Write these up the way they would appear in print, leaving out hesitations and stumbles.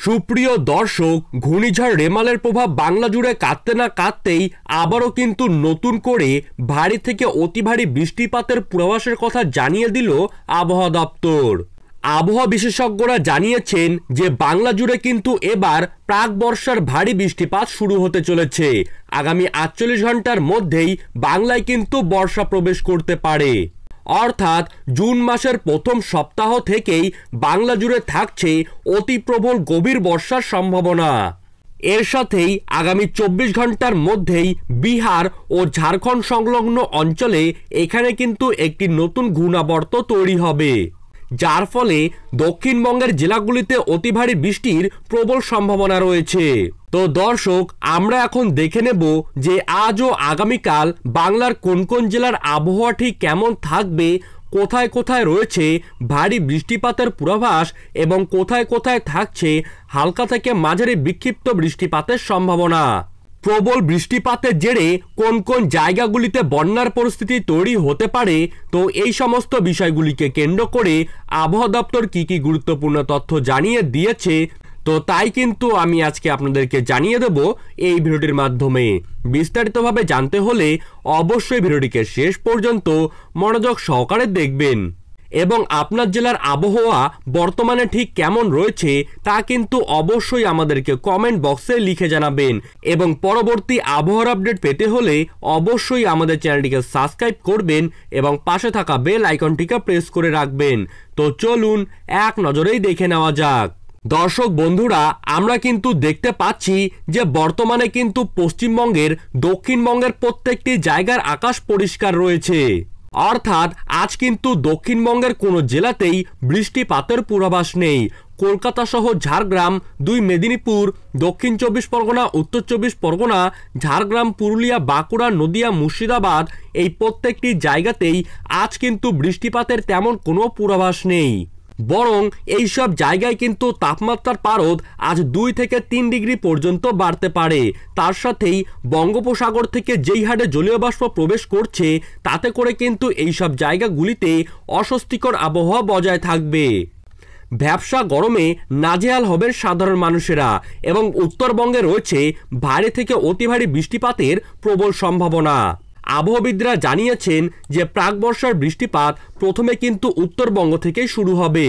সুপ্রিয় দর্শক, ঘূর্ণিঝড় রেমালের প্রভাব বাংলা জুড়ে কাটতে না কাটতেই আবারও কিন্তু নতুন করে ভারী থেকে অতি ভারী বৃষ্টিপাতের পূর্বাভাসের কথা জানিয়ে দিল আবহাওয়া দপ্তর। আবহাওয়া বিশেষজ্ঞরা জানিয়েছেন যে বাংলা জুড়ে কিন্তু এবার প্রাক বর্ষার ভারী বৃষ্টিপাত শুরু হতে চলেছে। আগামী 48 ঘন্টার মধ্যেই বাংলায় কিন্তু বর্ষা প্রবেশ করতে পারে। অর্থাৎ জুন মাসের প্রথম সপ্তাহ থেকেই বাংলা জুড়ে থাকছে অতি প্রবল গভীর বর্ষার সম্ভাবনা। এর সাথেই আগামী 24 ঘন্টার মধ্যেই বিহার ও ঝাড়খণ্ড সংলগ্ন অঞ্চলে এখানে কিন্তু একটি নতুন ঘূর্ণাবর্ত তৈরি হবে, যার ফলে দক্ষিণবঙ্গের জেলাগুলিতে অতি ভারী বৃষ্টির প্রবল সম্ভাবনা রয়েছে। তো দর্শক, আমরা এখন দেখে নেব যে আজ ও আগামীকাল বাংলার কোন কোন জেলার আবহাওয়া ঠিক কেমন থাকবে, কোথায় কোথায় রয়েছে ভারী বৃষ্টিপাতের পূর্বাভাস এবং কোথায় কোথায় থাকছে হালকা থেকে মাঝারি বিক্ষিপ্ত বৃষ্টিপাতের সম্ভাবনা। প্রবল বৃষ্টিপাতের জেরে কোন কোন জায়গাগুলিতে বন্যার পরিস্থিতি তৈরি হতে পারে, তো এই সমস্ত বিষয়গুলিকে কেন্দ্র করে আবহাওয়া দপ্তর কি কি গুরুত্বপূর্ণ তথ্য জানিয়ে দিয়েছে, তো তাই কিন্তু আমি আজকে আপনাদেরকে জানিয়ে দেব এই ভিডিওটির মাধ্যমে। বিস্তারিতভাবে জানতে হলে অবশ্যই ভিডিওটিকে শেষ পর্যন্ত মনোযোগ সহকারে দেখবেন এবং আপনার জেলার আবহাওয়া বর্তমানে ঠিক কেমন রয়েছে তা কিন্তু অবশ্যই আমাদেরকে কমেন্ট বক্সে লিখে জানাবেন এবং পরবর্তী আবহাওয়ার আপডেট পেতে হলে অবশ্যই আমাদের চ্যানেলটিকে সাবস্ক্রাইব করবেন এবং পাশে থাকা বেল আইকনটিকে প্রেস করে রাখবেন। তো চলুন এক নজরেই দেখে নেওয়া যাক। দর্শক বন্ধুরা, আমরা কিন্তু দেখতে পাচ্ছি যে বর্তমানে কিন্তু পশ্চিমবঙ্গের দক্ষিণবঙ্গের প্রত্যেকটি জায়গার আকাশ পরিষ্কার রয়েছে। অর্থাৎ আজ কিন্তু দক্ষিণবঙ্গের কোনো জেলাতেই বৃষ্টিপাতের পূর্বাভাস নেই। কলকাতা সহ ঝাড়গ্রাম, 2 মেদিনীপুর, দক্ষিণ 24 পরগনা, উত্তর 24 পরগনা, ঝাড়গ্রাম, পুরুলিয়া, বাঁকুড়া, নদিয়া, মুর্শিদাবাদ এই প্রত্যেকটি জায়গাতেই আজ কিন্তু বৃষ্টিপাতের তেমন কোনো পূর্বাভাস নেই। বরং এই সব জায়গায় কিন্তু তাপমাত্রার পারদ আজ 2 থেকে 3 ডিগ্রি পর্যন্ত বাড়তে পারে। তার সাথেই বঙ্গোপসাগর থেকে যেই হারে জলীয় বাষ্প প্রবেশ করছে তাতে করে কিন্তু এই সব জায়গাগুলিতে অস্বস্তিকর আবহাওয়া বজায় থাকবে। ভ্যাপসা গরমে নাজেহাল হবেন সাধারণ মানুষেরা এবং উত্তরবঙ্গে রয়েছে ভারী থেকে অতি ভারী বৃষ্টিপাতের প্রবল সম্ভাবনা। আবহাওয়াবিদরা জানিয়েছেন যে প্রাক বর্ষার বৃষ্টিপাত প্রথমে কিন্তু উত্তরবঙ্গ থেকে শুরু হবে,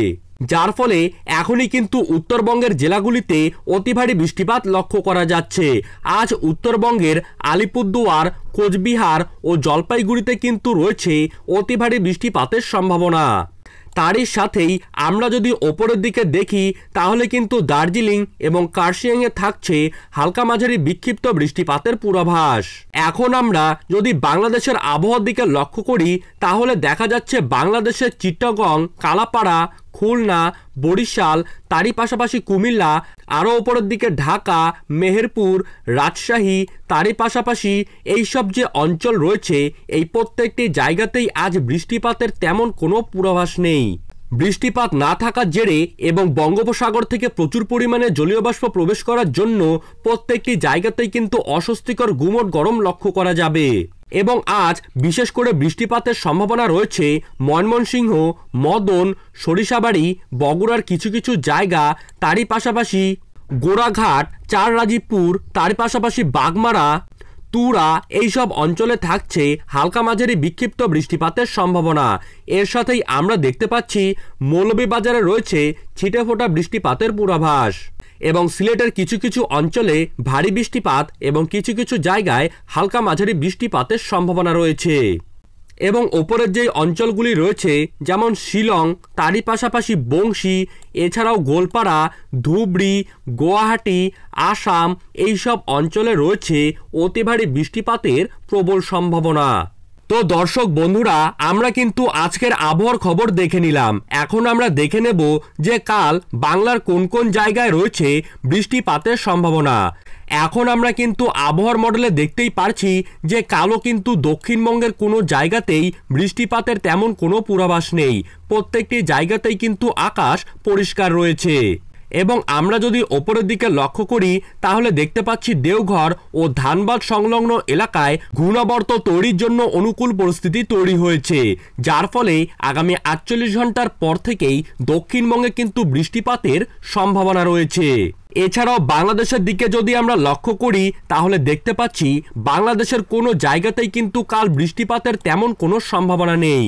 যার ফলে এখনই কিন্তু উত্তরবঙ্গের জেলাগুলিতে অতি ভারী বৃষ্টিপাত লক্ষ্য করা যাচ্ছে। আজ উত্তরবঙ্গের আলিপুরদুয়ার, কোচবিহার ও জলপাইগুড়িতে কিন্তু রয়েছে অতি ভারী বৃষ্টিপাতের সম্ভাবনা। তারই সাথেই আমরা যদি ওপরের দিকে দেখি তাহলে কিন্তু দার্জিলিং এবং কার্শিয়াংয়ে থাকছে হালকা মাঝারি বিক্ষিপ্ত বৃষ্টিপাতের পূর্বাভাস। এখন আমরা যদি বাংলাদেশের আবহাওয়ার দিকে লক্ষ্য করি তাহলে দেখা যাচ্ছে বাংলাদেশের চিটাগং, কালাপাড়া, খুলনা, বরিশাল, তারই পাশাপাশি কুমিল্লা, আরও ওপরের দিকে ঢাকা, মেহেরপুর, রাজশাহী, তারই পাশাপাশি এইসব যে অঞ্চল রয়েছে এই প্রত্যেকটি জায়গাতেই আজ বৃষ্টিপাতের তেমন কোনো পূর্বাভাস নেই। বৃষ্টিপাত না থাকার জেরে এবং বঙ্গোপসাগর থেকে প্রচুর পরিমাণে জলীয় বাষ্প প্রবেশ করার জন্য প্রত্যেকটি জায়গাতেই কিন্তু অস্বস্তিকর গুমোট গরম লক্ষ্য করা যাবে এবং আজ বিশেষ করে বৃষ্টিপাতের সম্ভাবনা রয়েছে ময়মনসিংহ, মদন, সরিষাবাড়ি, বগুড়ার কিছু কিছু জায়গা, তারই পাশাপাশি গোড়াঘাট, চাররাজীবপুর, তার পাশাপাশি বাগমারা, তুরা এইসব অঞ্চলে থাকছে হালকা মাঝারি বিক্ষিপ্ত বৃষ্টিপাতের সম্ভাবনা। এর সাথেই আমরা দেখতে পাচ্ছি মৌলভীবাজারে রয়েছে ছিটেফোঁটা বৃষ্টিপাতের পূর্বাভাস এবং সিলেটের কিছু কিছু অঞ্চলে ভারী বৃষ্টিপাত এবং কিছু কিছু জায়গায় হালকা মাঝারি বৃষ্টিপাতের সম্ভাবনা রয়েছে। এবং ওপরের যে অঞ্চলগুলি রয়েছে যেমন শিলং, তারই পাশাপাশি বংশী, এছাড়াও গোলপাড়া, ধুবড়ি, গুয়াহাটি, আসাম এইসব অঞ্চলে রয়েছে অতি ভারী বৃষ্টিপাতের প্রবল সম্ভাবনা। তো দর্শক বন্ধুরা, আমরা কিন্তু আজকের আবহাওয়ার খবর দেখে নিলাম। এখন আমরা দেখে নেব যে কাল বাংলার কোন কোন জায়গায় রয়েছে বৃষ্টিপাতের সম্ভাবনা। এখন আমরা কিন্তু আবহাওয়ার মডেলে দেখতেই পারছি যে কালও কিন্তু দক্ষিণবঙ্গের কোনো জায়গাতেই বৃষ্টিপাতের তেমন কোনো পূর্বাভাস নেই। প্রত্যেকটি জায়গাতেই কিন্তু আকাশ পরিষ্কার রয়েছে এবং আমরা যদি ওপরের দিকে লক্ষ্য করি তাহলে দেখতে পাচ্ছি দেওঘর ও ধানবাদ সংলগ্ন এলাকায় ঘূর্ণাবর্ত তৈরির জন্য অনুকূল পরিস্থিতি তৈরি হয়েছে, যার ফলে আগামী 48 ঘন্টার পর থেকেই দক্ষিণবঙ্গে কিন্তু বৃষ্টিপাতের সম্ভাবনা রয়েছে। এছাড়াও বাংলাদেশের দিকে যদি আমরা লক্ষ্য করি তাহলে দেখতে পাচ্ছি বাংলাদেশের কোনো জায়গাতেই কিন্তু কাল বৃষ্টিপাতের তেমন কোনো সম্ভাবনা নেই,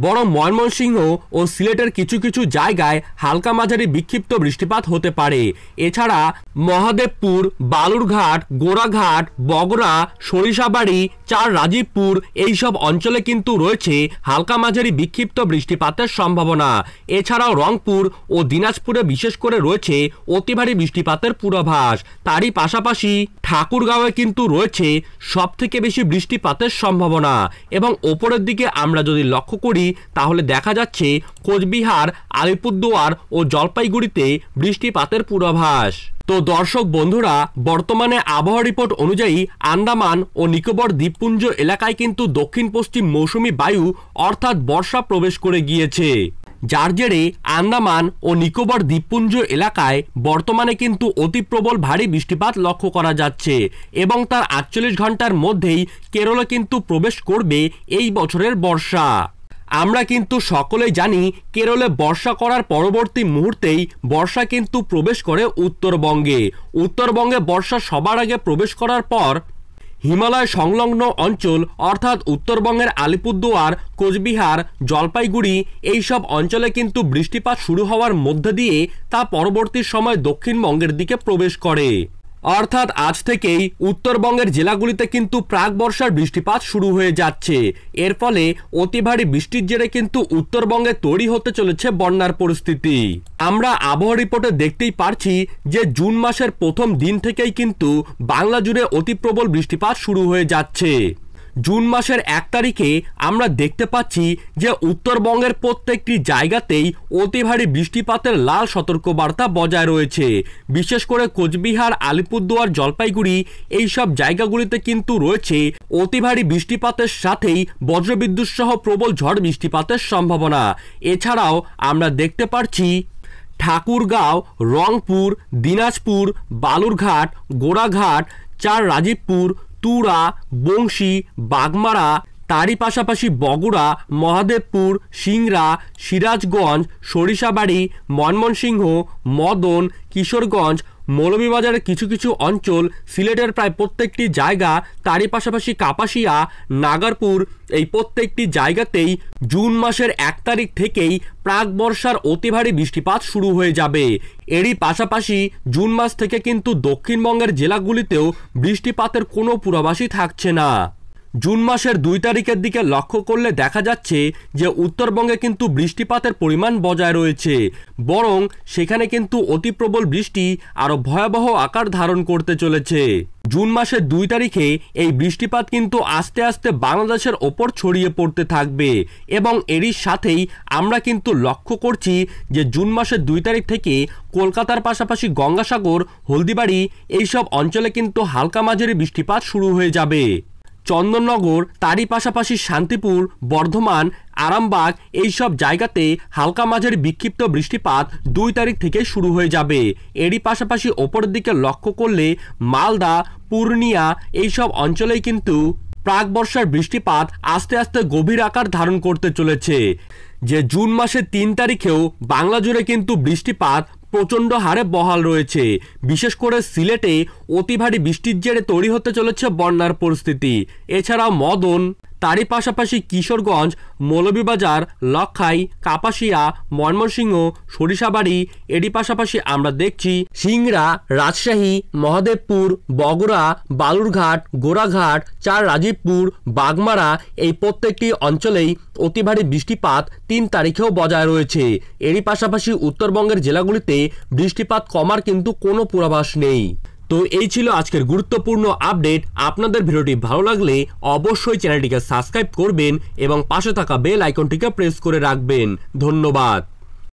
বরং ময়মনসিংহ ও সিলেটের কিছু কিছু জায়গায় হালকা মাঝারি বিক্ষিপ্ত বৃষ্টিপাত হতে পারে। এছাড়া মহাদেবপুর, বালুরঘাট, গোড়াঘাট, বগুড়া, সরিষাবাড়ি, চার রাজীবপুর এইসব অঞ্চলে কিন্তু রয়েছে হালকা মাঝারি বিক্ষিপ্ত বৃষ্টিপাতের সম্ভাবনা। এছাড়াও রংপুর ও দিনাজপুরে বিশেষ করে রয়েছে অতি ভারী বৃষ্টিপাতের পূর্বাভাস। তারই পাশাপাশি ঠাকুরগাঁওয়ে কিন্তু রয়েছে সবথেকে বেশি বৃষ্টিপাতের সম্ভাবনা। এবং ওপরের দিকে আমরা যদি লক্ষ্য করি তাহলে দেখা যাচ্ছে কোচবিহার, আলিপুরদুয়ার ও জলপাইগুড়িতে বৃষ্টিপাতের পূর্বাভাস। তো দর্শক বন্ধুরা, বর্তমানে আবহাওয়া রিপোর্ট অনুযায়ী আন্দামান ও নিকোবর দ্বীপপুঞ্জ এলাকায় কিন্তু দক্ষিণ পশ্চিম মৌসুমি বায়ু অর্থাৎ বর্ষা প্রবেশ করে গিয়েছে, যার জেরে আন্দামান ও নিকোবর দ্বীপপুঞ্জ এলাকায় বর্তমানে কিন্তু অতি প্রবল ভারী বৃষ্টিপাত লক্ষ্য করা যাচ্ছে এবং তার 48 ঘন্টার মধ্যেই কেরলে কিন্তু প্রবেশ করবে এই বছরের বর্ষা। আমরা কিন্তু সকলেই জানি কেরলে বর্ষা করার পরবর্তী মুহূর্তেই বর্ষা কিন্তু প্রবেশ করে উত্তরবঙ্গে। উত্তরবঙ্গে বর্ষা সবার আগে প্রবেশ করার পর হিমালয় সংলগ্ন অঞ্চল অর্থাৎ উত্তরবঙ্গের আলিপুরদুয়ার, কোচবিহার, জলপাইগুড়ি এইসব অঞ্চলে কিন্তু বৃষ্টিপাত শুরু হওয়ার মধ্যে দিয়ে তা পরবর্তী সময় দক্ষিণবঙ্গের দিকে প্রবেশ করে। অর্থাৎ আজ থেকেই উত্তরবঙ্গের জেলাগুলিতে কিন্তু প্রাক বর্ষার বৃষ্টিপাত শুরু হয়ে যাচ্ছে। এর ফলে অতি ভারী বৃষ্টির জেরে কিন্তু উত্তরবঙ্গে তৈরি হতে চলেছে বন্যার পরিস্থিতি। আমরা আবহাওয়া রিপোর্টে দেখতেই পারছি যে জুন মাসের প্রথম দিন থেকেই কিন্তু বাংলা জুড়ে অতি প্রবল বৃষ্টিপাত শুরু হয়ে যাচ্ছে। জুন মাসের 1 তারিখে আমরা দেখতে পাচ্ছি যে উত্তরবঙ্গের প্রত্যেকটি জায়গাতেই অতি ভারী বৃষ্টিপাতের লাল সতর্কবার্তা বজায় রয়েছে। বিশেষ করে কোচবিহার, আলিপুরদুয়ার, জলপাইগুড়ি এইসব জায়গাগুলিতে কিন্তু রয়েছে অতি ভারী বৃষ্টিপাতের সাথেই বজ্রবিদ্যুৎ সহ প্রবল ঝড় বৃষ্টিপাতের সম্ভাবনা। এছাড়াও আমরা দেখতে পাচ্ছি ঠাকুরগাঁও, রংপুর, দিনাজপুর, বালুরঘাট, গোড়াঘাট, চার রাজীবপুর, তুরা, বংশী, বাগমারা, তারই পাশাপাশি বগুড়া, মহাদেবপুর, সিংড়া, সিরাজগঞ্জ, সরিষাবাড়ি, ময়মনসিংহ, মদন, কিশোরগঞ্জ, মৌলভীবাজারের কিছু কিছু অঞ্চল, সিলেটের প্রায় প্রত্যেকটি জায়গা, তারই পাশাপাশি কাপাসিয়া, নাগারপুর এই প্রত্যেকটি জায়গাতেই জুন মাসের 1 তারিখ থেকেই প্রাক বর্ষার অতি ভারী বৃষ্টিপাত শুরু হয়ে যাবে। এরই পাশাপাশি জুন মাস থেকে কিন্তু দক্ষিণবঙ্গের জেলাগুলিতেও বৃষ্টিপাতের কোনো পূর্বাভাসই থাকছে না। জুন মাসের 2 তারিখের দিকে লক্ষ্য করলে দেখা যাচ্ছে যে উত্তরবঙ্গে কিন্তু বৃষ্টিপাতের পরিমাণ বজায় রয়েছে, বরং সেখানে কিন্তু অতি প্রবল বৃষ্টি আরও ভয়াবহ আকার ধারণ করতে চলেছে। জুন মাসের 2 তারিখে এই বৃষ্টিপাত কিন্তু আস্তে আস্তে বাংলাদেশের ওপর ছড়িয়ে পড়তে থাকবে এবং এরই সাথেই আমরা কিন্তু লক্ষ্য করছি যে জুন মাসের 2 তারিখ থেকে কলকাতার পাশাপাশি গঙ্গাসাগর, হলদিবাড়ি এইসব অঞ্চলে কিন্তু হালকা মাঝারি বৃষ্টিপাত শুরু হয়ে যাবে। চন্দননগর, তারই পাশাপাশি শান্তিপুর, বর্ধমান, আরামবাগ এইসব জায়গাতে হালকা মাঝারি বিক্ষিপ্ত বৃষ্টিপাত 2 তারিখ থেকে শুরু হয়ে যাবে। এরই পাশাপাশি ওপরের দিকে লক্ষ্য করলে মালদা, পূর্ণিয়া এইসব অঞ্চলেই কিন্তু প্রাক বর্ষার বৃষ্টিপাত আস্তে আস্তে গভীর আকার ধারণ করতে চলেছে। যে জুন মাসের 3 তারিখেও বাংলা জুড়ে কিন্তু বৃষ্টিপাত প্রচণ্ড হারে বহাল রয়েছে। বিশেষ করে সিলেটে অতি ভারী বৃষ্টির জেরে তৈরি হতে চলেছে বন্যার পরিস্থিতি। এছাড়াও মদন, তারই পাশাপাশি কিশোরগঞ্জ, মৌলভীবাজার, লক্ষাই, কাপাসিয়া, ময়মনসিংহ, সরিষাবাড়ি এরই পাশাপাশি আমরা দেখছি সিংড়া, রাজশাহী, মহাদেবপুর, বগুড়া, বালুরঘাট, গোড়াঘাট, চার রাজীবপুর, বাগমারা এই প্রত্যেকটি অঞ্চলেই অতি ভারী বৃষ্টিপাত 3 তারিখেও বজায় রয়েছে। এরই পাশাপাশি উত্তরবঙ্গের জেলাগুলিতে বৃষ্টিপাত কমার কিন্তু কোনো পূর্বাভাস নেই। তো এই ছিল আজকের গুরুত্বপূর্ণ আপডেট। আপনাদের ভিডিওটি ভালো লাগলে অবশ্যই চ্যানেলটিকে সাবস্ক্রাইব করবেন এবং পাশে থাকা বেল আইকনটিকে প্রেস করে রাখবেন। ধন্যবাদ।